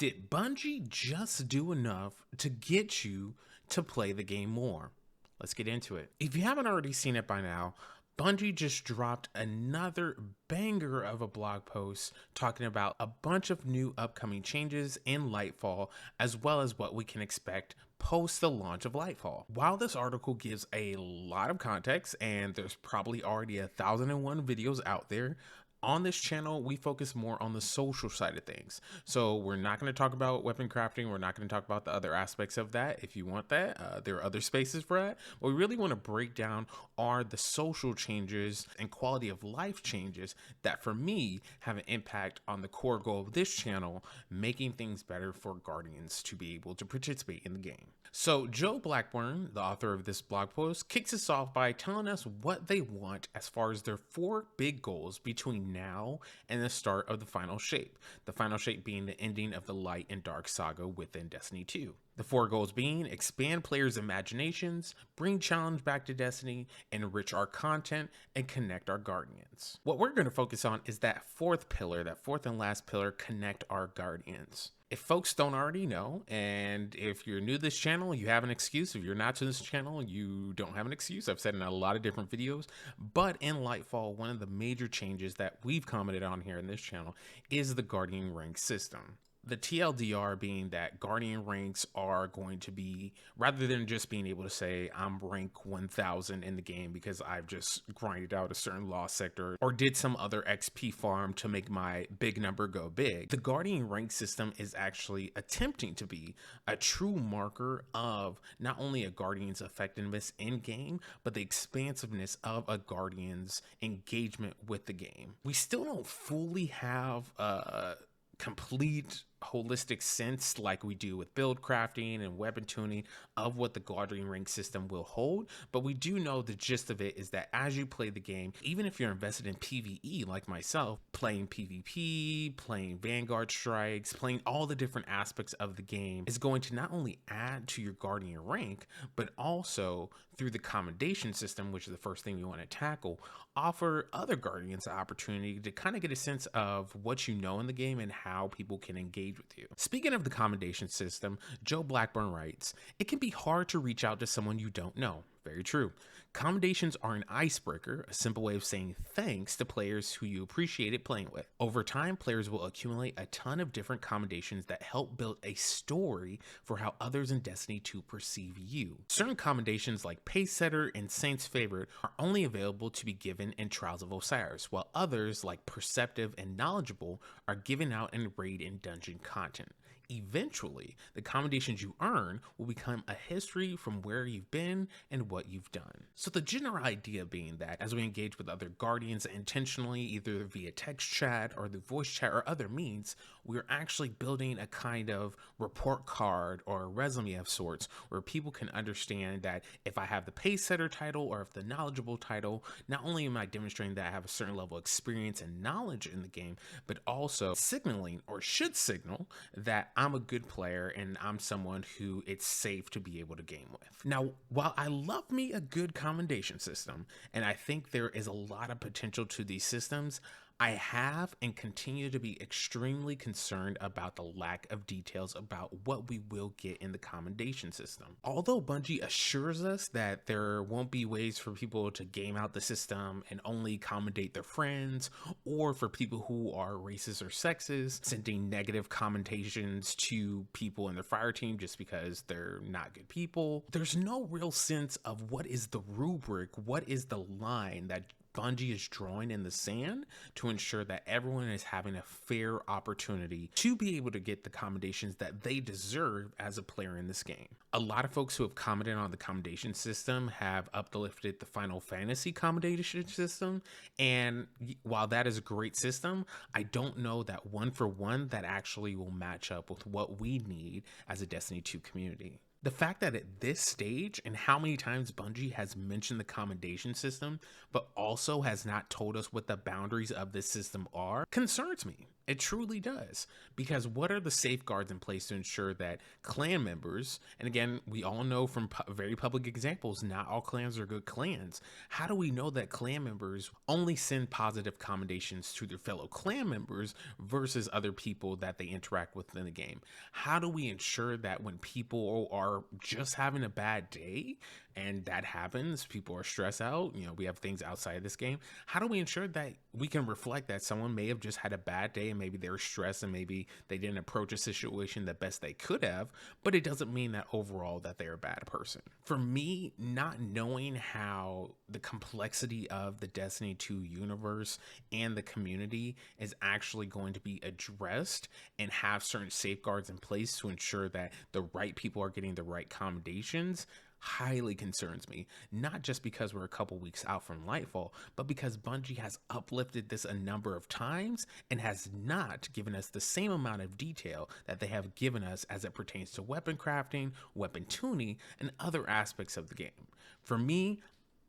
Did Bungie just do enough to get you to play the game more? Let's get into it. If you haven't already seen it by now, Bungie just dropped another banger of a blog post talking about a bunch of new upcoming changes in Lightfall, as well as what we can expect post the launch of Lightfall. While this article gives a lot of context, and there's probably already 1,001 videos out there, on this channel, we focus more on the social side of things. So we're not going to talk about weapon crafting. We're not going to talk about the other aspects of that. If you want that, there are other spaces for that. What we really want to break down are the social changes and quality of life changes that, for me, have an impact on the core goal of this channel, making things better for Guardians to be able to participate in the game. So Joe Blackburn, the author of this blog post, kicks us off by telling us what they want as far as their 4 big goals between now and the start of the final shape. The final shape being the ending of the light and dark saga within Destiny 2. The 4 goals being expand players' imaginations, bring challenge back to Destiny, enrich our content, and connect our Guardians. What we're going to focus on is that 4th pillar, that 4th and last pillar, connect our Guardians. If folks don't already know, and if you're new to this channel, you have an excuse. If you're not to this channel, you don't have an excuse. I've said in a lot of different videos, but in Lightfall, one of the major changes that we've commented on here in this channel is the Guardian rank system. The TLDR being that Guardian ranks are going to be, rather than just being able to say I'm rank 1000 in the game because I've just grinded out a certain lost sector or did some other XP farm to make my big number go big, the Guardian rank system is actually attempting to be a true marker of not only a Guardian's effectiveness in game, but the expansiveness of a Guardian's engagement with the game. We still don't fully have a complete holistic sense like we do with build crafting and weapon tuning of what the Guardian rank system will hold, but we do know the gist of it is that as you play the game, even if you're invested in PvE like myself, playing PvP, playing Vanguard strikes, playing all the different aspects of the game is going to not only add to your Guardian rank, but also through the Commendation System, which is the first thing you want to tackle, offer other Guardians the opportunity to kind of get a sense of what you know in the game and how people can engage with you. Speaking of the Commendation System, Joe Blackburn writes, "It can be hard to reach out to someone you don't know." Very true. Commendations are an icebreaker, a simple way of saying thanks to players who you appreciated playing with. Over time, players will accumulate a ton of different commendations that help build a story for how others in Destiny 2 perceive you. Certain commendations like Pacesetter and Saint's Favorite are only available to be given in Trials of Osiris, while others like Perceptive and Knowledgeable are given out in raid and dungeon content. Eventually, the commendations you earn will become a history from where you've been and what you've done. So the general idea being that as we engage with other Guardians intentionally, either via text chat or the voice chat or other means, we're actually building a kind of report card or a resume of sorts where people can understand that if I have the Pacesetter title or if the Knowledgeable title, not only am I demonstrating that I have a certain level of experience and knowledge in the game, but also signaling or should signal that I'm a good player and I'm someone who it's safe to be able to game with. Now, while I love me a good commendation system, and I think there is a lot of potential to these systems, I have and continue to be extremely concerned about the lack of details about what we will get in the commendation system. Although Bungie assures us that there won't be ways for people to game out the system and only commendate their friends, or for people who are racist or sexist, sending negative commendations to people in their Fireteam just because they're not good people, there's no real sense of what is the rubric, what is the line that Bungie is drawing in the sand to ensure that everyone is having a fair opportunity to be able to get the commendations that they deserve as a player in this game. A lot of folks who have commented on the commendation system have uplifted the Final Fantasy commendation system, and while that is a great system, I don't know that one for one that actually will match up with what we need as a Destiny 2 community. The fact that at this stage and how many times Bungie has mentioned the commendation system, but also has not told us what the boundaries of this system are, concerns me. It truly does. Because what are the safeguards in place to ensure that clan members, and again, we all know from very public examples, not all clans are good clans. How do we know that clan members only send positive commendations to their fellow clan members versus other people that they interact with in the game? How do we ensure that when people are just having a bad day, and that happens, people are stressed out, we have things outside of this game, how do we ensure that we can reflect that someone may have just had a bad day and maybe they're stressed and maybe they didn't approach a situation the best they could have, but it doesn't mean that overall that they're a bad person? For me, not knowing how the complexity of the Destiny 2 universe and the community is actually going to be addressed and have certain safeguards in place to ensure that the right people are getting the right commendations highly concerns me, not just because we're a couple weeks out from Lightfall, but because Bungie has uplifted this a number of times and has not given us the same amount of detail that they have given us as it pertains to weapon crafting, weapon tuning, and other aspects of the game. For me,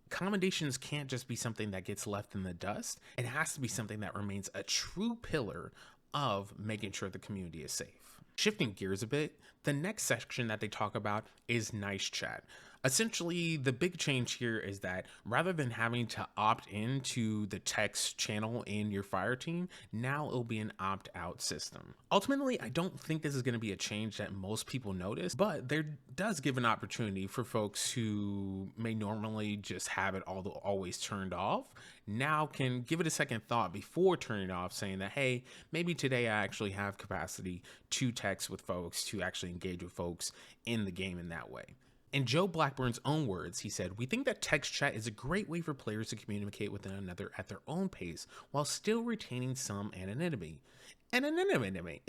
commendations can't just be something that gets left in the dust. It has to be something that remains a true pillar of making sure the community is safe. Shifting gears a bit, the next section that they talk about is nice chat. Essentially, the big change here is that rather than having to opt into the text channel in your Fireteam, now it'll be an opt-out system. Ultimately, I don't think this is going to be a change that most people notice, but there does give an opportunity for folks who may normally just have it always turned off, now can give it a second thought before turning it off, saying that, hey, maybe today I actually have capacity to text with folks, to actually engage with folks in the game in that way. In Joe Blackburn's own words, he said, "We think that text chat is a great way for players to communicate with one another at their own pace while still retaining some anonymity." Anonymity.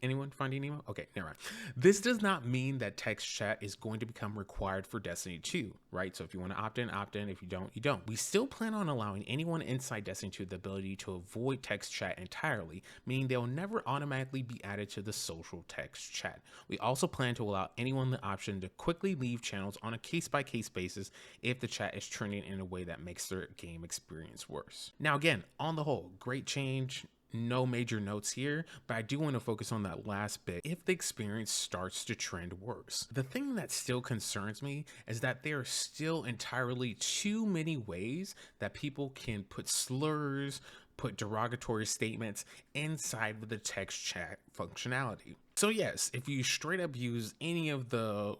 Anyone finding Nemo? Okay, never mind. This does not mean that text chat is going to become required for Destiny 2, right? So if you want to opt in, opt in. If you don't, you don't. We still plan on allowing anyone inside Destiny 2 the ability to avoid text chat entirely, meaning they'll never automatically be added to the social text chat. We also plan to allow anyone the option to quickly leave channels on a case-by-case basis if the chat is trending in a way that makes their game experience worse. Now again, on the whole, great change. No major notes here, but I do want to focus on that last bit. If the experience starts to trend worse, the thing that still concerns me is that there are still entirely too many ways that people can put slurs, put derogatory statements inside of the text chat functionality. So yes, if you straight up use any of the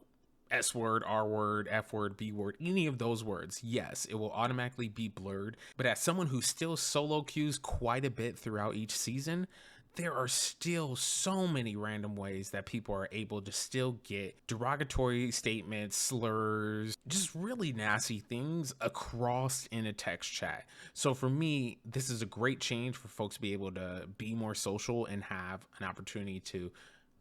S word, R word, F word, B word, any of those words, yes, it will automatically be blurred. But as someone who still solo queues quite a bit throughout each season, there are still so many random ways that people are able to still get derogatory statements, slurs, just really nasty things across in a text chat. So for me, this is a great change for folks to be able to be more social and have an opportunity to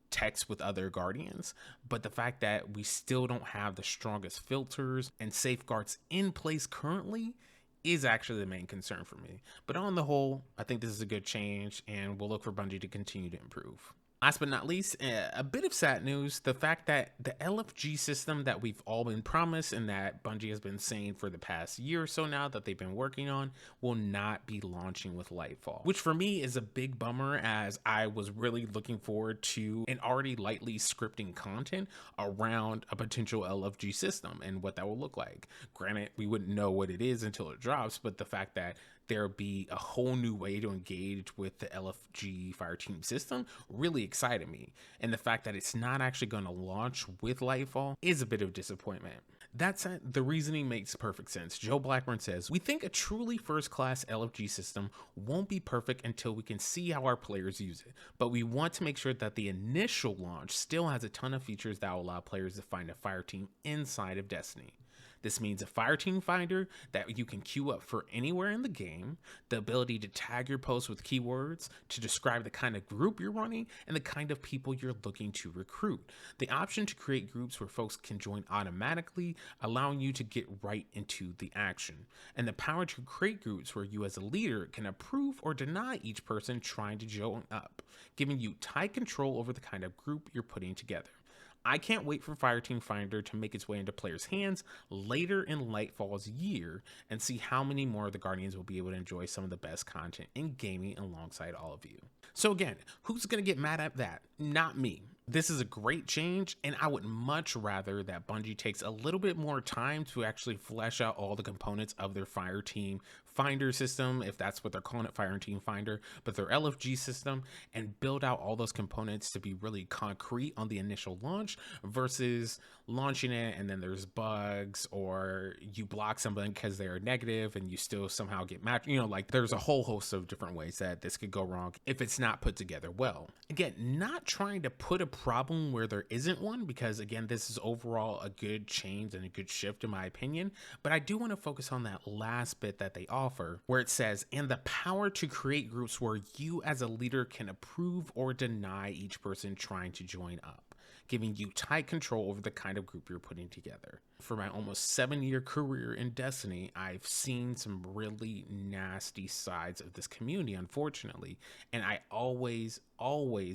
text with other guardians, but the fact that we still don't have the strongest filters and safeguards in place currently is actually the main concern for me. But on the whole, I think this is a good change, and we'll look for Bungie to continue to improve. Last but not least, a bit of sad news, the fact that the LFG system that we've all been promised and that Bungie has been saying for the past year or so now that they've been working on will not be launching with Lightfall, which for me is a big bummer, as I was really looking forward to an already lightly scripting content around a potential LFG system and what that will look like. Granted, we wouldn't know what it is until it drops, but the fact that there'll be a whole new way to engage with the LFG Fireteam system really excited me. And the fact that it's not actually going to launch with Lightfall is a bit of disappointment. That said, the reasoning makes perfect sense. Joe Blackburn says, "We think a truly first-class LFG system won't be perfect until we can see how our players use it, but we want to make sure that the initial launch still has a ton of features that will allow players to find a Fireteam inside of Destiny. This means a Fireteam finder that you can queue up for anywhere in the game, the ability to tag your posts with keywords to describe the kind of group you're running and the kind of people you're looking to recruit, the option to create groups where folks can join automatically, allowing you to get right into the action, and the power to create groups where you as a leader can approve or deny each person trying to join up, giving you tight control over the kind of group you're putting together. I can't wait for Fireteam Finder to make its way into players' hands later in Lightfall's year and see how many more of the Guardians will be able to enjoy some of the best content in gaming alongside all of you. So again, who's going to get mad at that? Not me. This is a great change, and I would much rather that Bungie takes a little bit more time to actually flesh out all the components of their Fireteam Finder system, if that's what they're calling it, Fireteam Finder, but their LFG system, and build out all those components to be really concrete on the initial launch versus launching it and then there's bugs or you block somebody because they're negative and you still somehow get matched. You know, like there's a whole host of different ways that this could go wrong if it's not put together well. Again, not trying to put a problem where there isn't one, because again, this is overall a good change and a good shift in my opinion, but I do want to focus on that last bit that they offer where it says, and the power to create groups where you as a leader can approve or deny each person trying to join up, giving you tight control over the kind of group you're putting together. For my almost 7-year career in Destiny, I've seen some really nasty sides of this community, unfortunately, and I always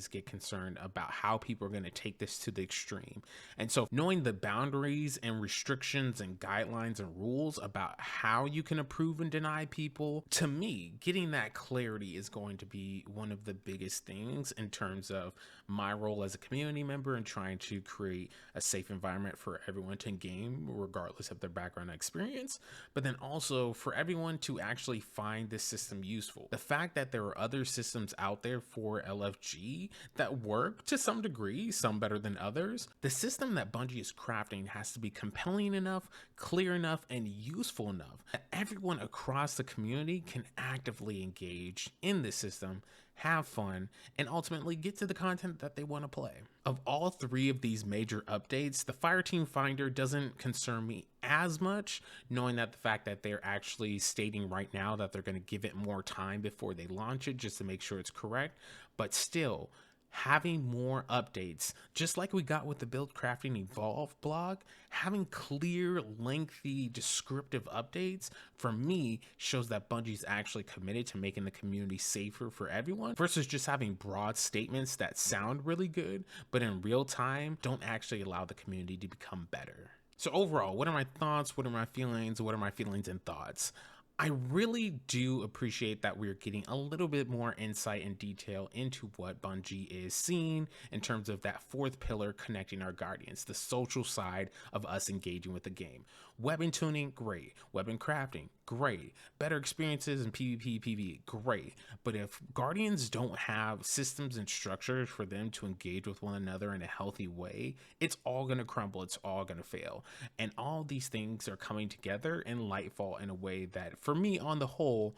get concerned about how people are going to take this to the extreme. And so knowing the boundaries and restrictions and guidelines and rules about how you can approve and deny people, to me, getting that clarity is going to be one of the biggest things in terms of my role as a community member and trying to create a safe environment for everyone to game regardless of their background and experience, but then also for everyone to actually find this system useful. The fact that there are other systems out there for LFG that work to some degree, some better than others, the system that Bungie is crafting has to be compelling enough, clear enough, and useful enough that everyone across the community can actively engage in this system, have fun, and ultimately get to the content that they want to play. Of all three of these major updates, the Fireteam Finder doesn't concern me as much, knowing that the fact that they're actually stating right now that they're going to give it more time before they launch it just to make sure it's correct, but still, having more updates, just like we got with the Build Crafting Evolve blog, having clear, lengthy, descriptive updates, for me, shows that Bungie's actually committed to making the community safer for everyone, versus just having broad statements that sound really good, but in real time, don't actually allow the community to become better. So overall, what are my thoughts? What are my feelings? What are my feelings and thoughts? I really do appreciate that we're getting a little bit more insight and detail into what Bungie is seeing in terms of that fourth pillar connecting our Guardians, the social side of us engaging with the game. Weapon tuning, great. Weapon crafting, great. Better experiences in PvP, PvE, great. But if Guardians don't have systems and structures for them to engage with one another in a healthy way, it's all going to crumble. It's all going to fail. And all these things are coming together in Lightfall in a way that, for me, on the whole,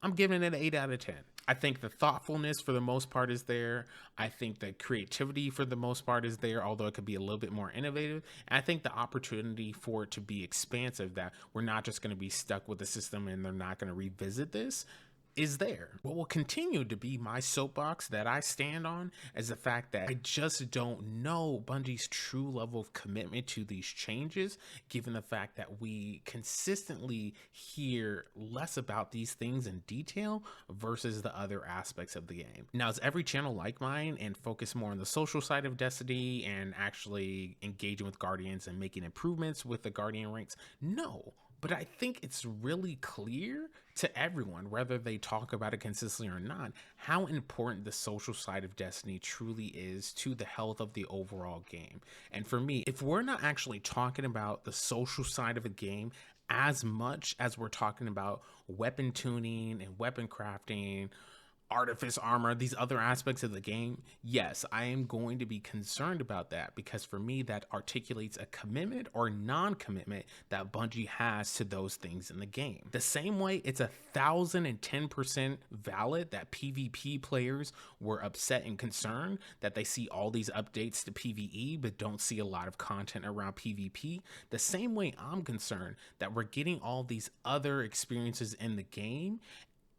I'm giving it an 8 out of 10. I think the thoughtfulness for the most part is there. I think the creativity for the most part is there, although it could be a little bit more innovative. And I think the opportunity for it to be expansive, that we're not just going to be stuck with the system and they're not going to revisit this, is there. What will continue to be my soapbox that I stand on is the fact that I just don't know Bungie's true level of commitment to these changes, given the fact that we consistently hear less about these things in detail versus the other aspects of the game. Now, is every channel like mine and focus more on the social side of Destiny and actually engaging with Guardians and making improvements with the Guardian ranks? No. But I think it's really clear to everyone, whether they talk about it consistently or not, how important the social side of Destiny truly is to the health of the overall game. And for me, if we're not actually talking about the social side of a game as much as we're talking about weapon tuning and weapon crafting, artifice armor, these other aspects of the game, yes, I am going to be concerned about that, because for me that articulates a commitment or non-commitment that Bungie has to those things in the game. The same way it's 1,010% valid that PvP players were upset and concerned that they see all these updates to PvE but don't see a lot of content around PvP, the same way I'm concerned that we're getting all these other experiences in the game.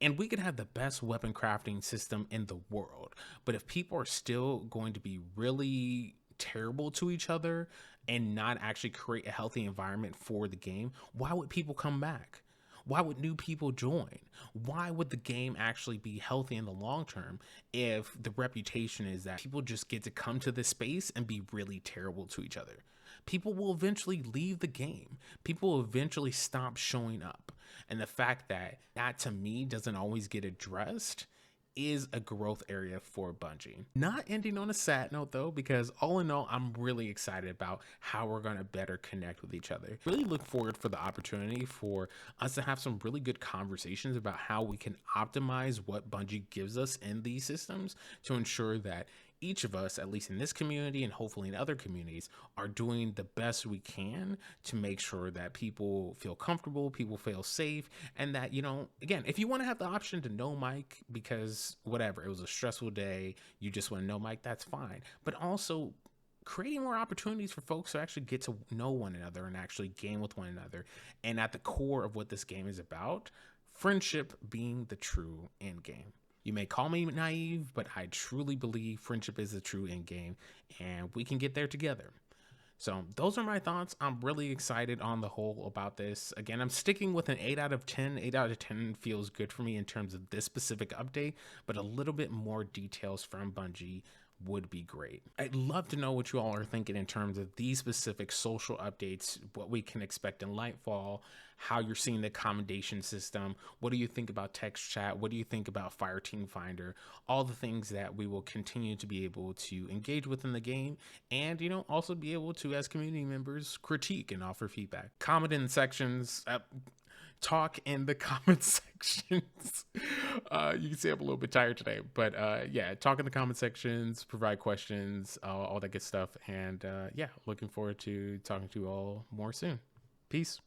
And we could have the best weapon crafting system in the world, but if people are still going to be really terrible to each other and not actually create a healthy environment for the game, why would people come back? Why would new people join? Why would the game actually be healthy in the long term if the reputation is that people just get to come to this space and be really terrible to each other? People will eventually leave the game. People will eventually stop showing up. And the fact that that to me doesn't always get addressed is a growth area for Bungie. Not ending on a sad note though, because all in all, I'm really excited about how we're going to better connect with each other. Really look forward for the opportunity for us to have some really good conversations about how we can optimize what Bungie gives us in these systems to ensure that each of us, at least in this community and hopefully in other communities, are doing the best we can to make sure that people feel comfortable, people feel safe, and that, you know, again, if you want to have the option to no mic because whatever, it was a stressful day, you just want to no mic, that's fine. But also creating more opportunities for folks to actually get to know one another and actually game with one another. And at the core of what this game is about, friendship being the true end game. You may call me naive, but I truly believe friendship is the true end game, and we can get there together. So those are my thoughts. I'm really excited on the whole about this. Again, I'm sticking with an 8 out of 10. 8 out of 10 feels good for me in terms of this specific update, but a little bit more details from Bungie would be great. I'd love to know what you all are thinking in terms of these specific social updates, what we can expect in Lightfall, how you're seeing the Commendation System. What do you think about text chat? What do you think about Fireteam Finder? All the things that we will continue to be able to engage with in the game, and, you know, also be able to, as community members, critique and offer feedback. Comment in sections. Talk in the comment sections. You can see I'm a little bit tired today, but yeah, talk in the comment sections, provide questions, all that good stuff. And yeah, looking forward to talking to you all more soon. Peace.